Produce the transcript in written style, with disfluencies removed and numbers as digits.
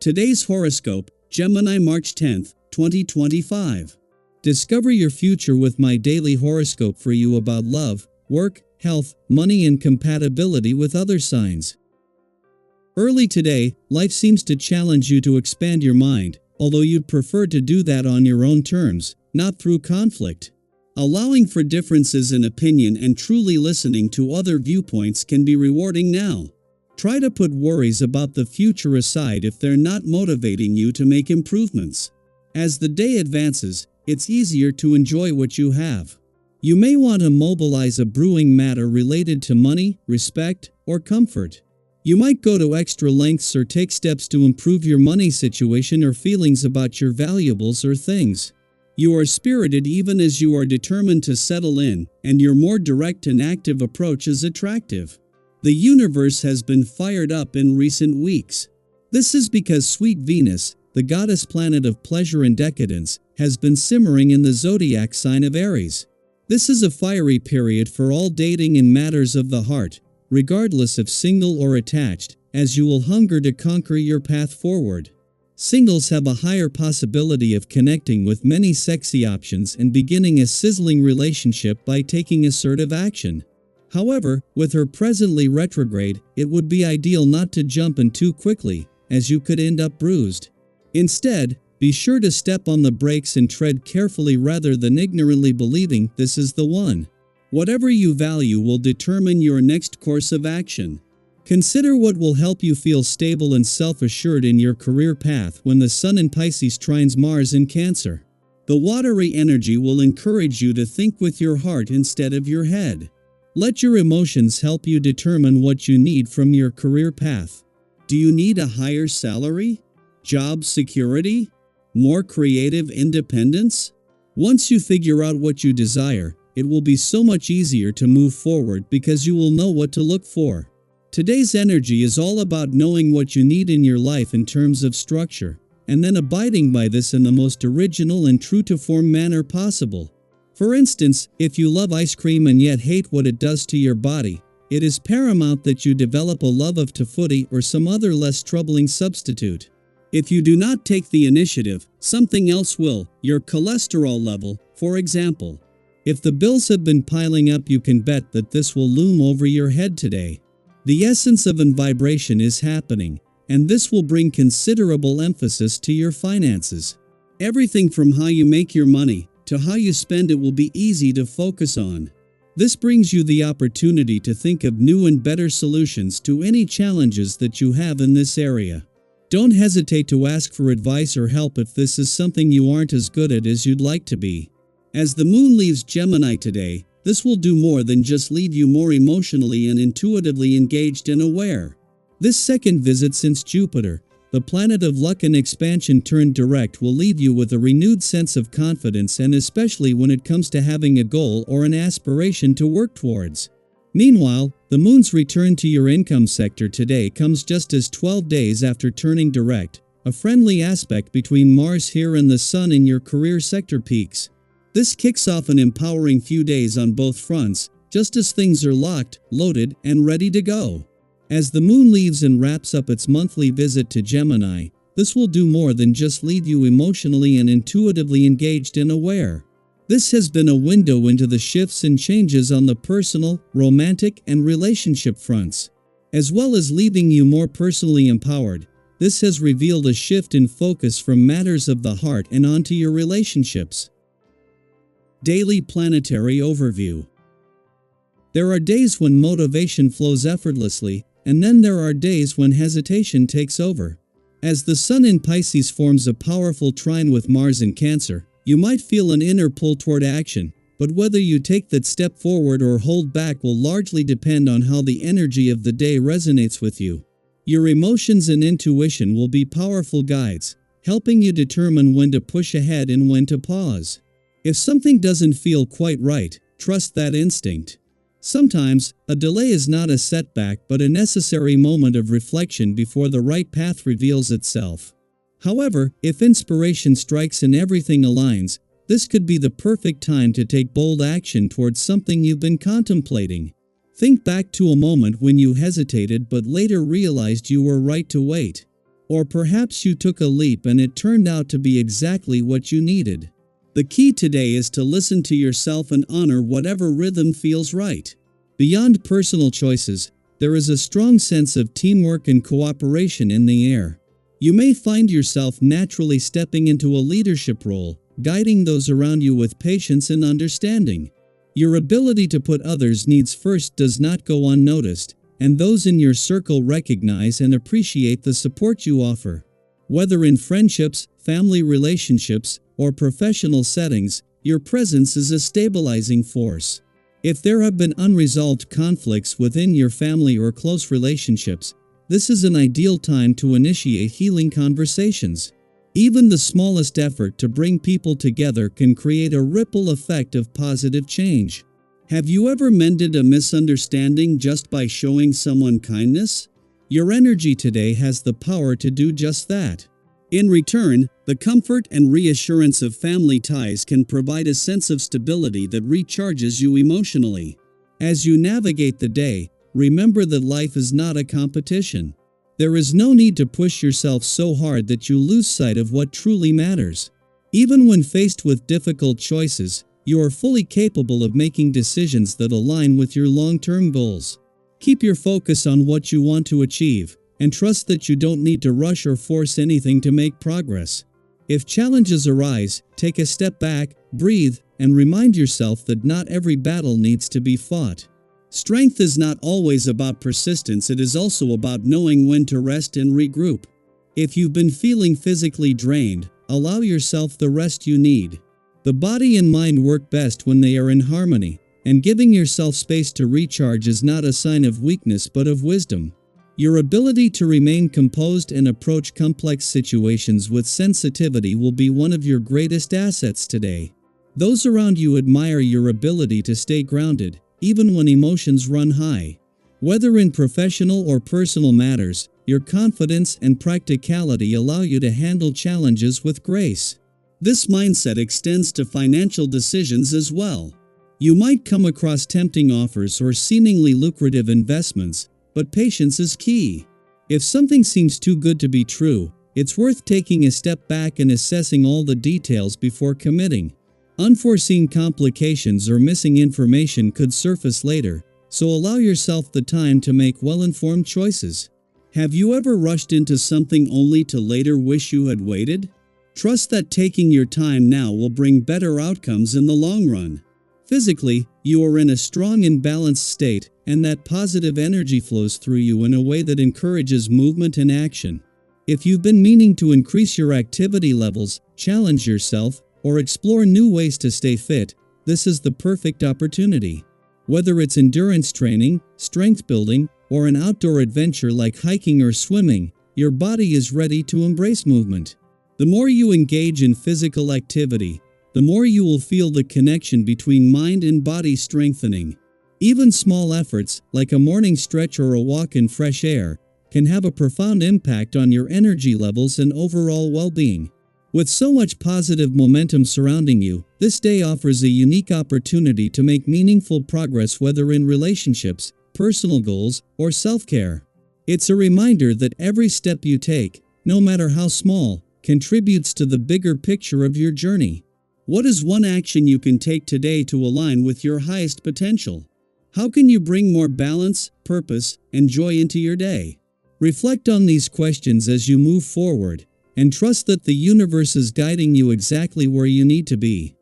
Today's horoscope, Gemini March 10th, 2025. Discover your future with my daily horoscope for you about love, work, health, money and compatibility with other signs. Early today, life seems to challenge you to expand your mind, although you'd prefer to do that on your own terms, not through conflict. Allowing for differences in opinion and truly listening to other viewpoints can be rewarding now. Try to put worries about the future aside if they're not motivating you to make improvements. As the day advances, it's easier to enjoy what you have. You may want to mobilize a brewing matter related to money, respect, or comfort. You might go to extra lengths or take steps to improve your money situation or feelings about your valuables or things. You are spirited even as you are determined to settle in, and your more direct and active approach is attractive. The universe has been fired up in recent weeks. This is because sweet Venus, the goddess planet of pleasure and decadence, has been simmering in the zodiac sign of Aries. This is a fiery period for all dating and matters of the heart, regardless if single or attached, as you will hunger to conquer your path forward. Singles have a higher possibility of connecting with many sexy options and beginning a sizzling relationship by taking assertive action. However, with her presently retrograde, it would be ideal not to jump in too quickly, as you could end up bruised. Instead, be sure to step on the brakes and tread carefully rather than ignorantly believing this is the one. Whatever you value will determine your next course of action. Consider what will help you feel stable and self-assured in your career path when the Sun in Pisces trines Mars in Cancer. The watery energy will encourage you to think with your heart instead of your head. Let your emotions help you determine what you need from your career path. Do you need a higher salary? Job security? More creative independence? Once you figure out what you desire, it will be so much easier to move forward because you will know what to look for. Today's energy is all about knowing what you need in your life in terms of structure, and then abiding by this in the most original and true-to-form manner possible. For instance, if you love ice cream and yet hate what it does to your body, it is paramount that you develop a love of tofutti or some other less troubling substitute. If you do not take the initiative, something else will, your cholesterol level, for example. If the bills have been piling up, you can bet that this will loom over your head today. The essence of an vibration is happening, and this will bring considerable emphasis to your finances. Everything from how you make your money to how you spend it will be easy to focus on. This brings you the opportunity to think of new and better solutions to any challenges that you have in this area. Don't hesitate to ask for advice or help if this is something you aren't as good at as you'd like to be. As the moon leaves Gemini today, this will do more than just leave you more emotionally and intuitively engaged and aware. This second visit since Jupiter, the planet of luck and expansion turned direct, will leave you with a renewed sense of confidence, and especially when it comes to having a goal or an aspiration to work towards. Meanwhile, the moon's return to your income sector today comes just as 12 days after turning direct, a friendly aspect between Mars here and the Sun in your career sector peaks. This kicks off an empowering few days on both fronts, just as things are locked, loaded, and ready to go. As the moon leaves and wraps up its monthly visit to Gemini, this will do more than just leave you emotionally and intuitively engaged and aware. This has been a window into the shifts and changes on the personal, romantic, and relationship fronts. As well as leaving you more personally empowered, this has revealed a shift in focus from matters of the heart and onto your relationships. Daily Planetary Overview. There are days when motivation flows effortlessly, and then there are days when hesitation takes over. As the Sun in Pisces forms a powerful trine with Mars in Cancer, you might feel an inner pull toward action, but whether you take that step forward or hold back will largely depend on how the energy of the day resonates with you. Your emotions and intuition will be powerful guides, helping you determine when to push ahead and when to pause. If something doesn't feel quite right, trust that instinct. Sometimes, a delay is not a setback but a necessary moment of reflection before the right path reveals itself. However, if inspiration strikes and everything aligns, this could be the perfect time to take bold action towards something you've been contemplating. Think back to a moment when you hesitated but later realized you were right to wait. Or perhaps you took a leap and it turned out to be exactly what you needed. The key today is to listen to yourself and honor whatever rhythm feels right. Beyond personal choices, there is a strong sense of teamwork and cooperation in the air. You may find yourself naturally stepping into a leadership role, guiding those around you with patience and understanding. Your ability to put others' needs first does not go unnoticed, and those in your circle recognize and appreciate the support you offer. Whether in friendships, family relationships, or professional settings, your presence is a stabilizing force. If there have been unresolved conflicts within your family or close relationships, this is an ideal time to initiate healing conversations. Even the smallest effort to bring people together can create a ripple effect of positive change. Have you ever mended a misunderstanding just by showing someone kindness? Your energy today has the power to do just that. In return, the comfort and reassurance of family ties can provide a sense of stability that recharges you emotionally. As you navigate the day, remember that life is not a competition. There is no need to push yourself so hard that you lose sight of what truly matters. Even when faced with difficult choices, you are fully capable of making decisions that align with your long-term goals. Keep your focus on what you want to achieve, and trust that you don't need to rush or force anything to make progress. If challenges arise, take a step back, breathe, and remind yourself that not every battle needs to be fought. Strength is not always about persistence, it is also about knowing when to rest and regroup. If you've been feeling physically drained, allow yourself the rest you need. The body and mind work best when they are in harmony, and giving yourself space to recharge is not a sign of weakness but of wisdom. Your ability to remain composed and approach complex situations with sensitivity will be one of your greatest assets today. Those around you admire your ability to stay grounded, even when emotions run high. Whether in professional or personal matters, your confidence and practicality allow you to handle challenges with grace. This mindset extends to financial decisions as well. You might come across tempting offers or seemingly lucrative investments, but patience is key. If something seems too good to be true, it's worth taking a step back and assessing all the details before committing. Unforeseen complications or missing information could surface later, so allow yourself the time to make well-informed choices. Have you ever rushed into something only to later wish you had waited? Trust that taking your time now will bring better outcomes in the long run. Physically, you are in a strong and balanced state, and that positive energy flows through you in a way that encourages movement and action. If you've been meaning to increase your activity levels, challenge yourself, or explore new ways to stay fit, this is the perfect opportunity. Whether it's endurance training, strength building, or an outdoor adventure like hiking or swimming, your body is ready to embrace movement. The more you engage in physical activity, the more you will feel the connection between mind and body strengthening. Even small efforts, like a morning stretch or a walk in fresh air, can have a profound impact on your energy levels and overall well-being. With so much positive momentum surrounding you, this day offers a unique opportunity to make meaningful progress, whether in relationships, personal goals, or self-care. It's a reminder that every step you take, no matter how small, contributes to the bigger picture of your journey. What is one action you can take today to align with your highest potential? How can you bring more balance, purpose, and joy into your day? Reflect on these questions as you move forward, and trust that the universe is guiding you exactly where you need to be.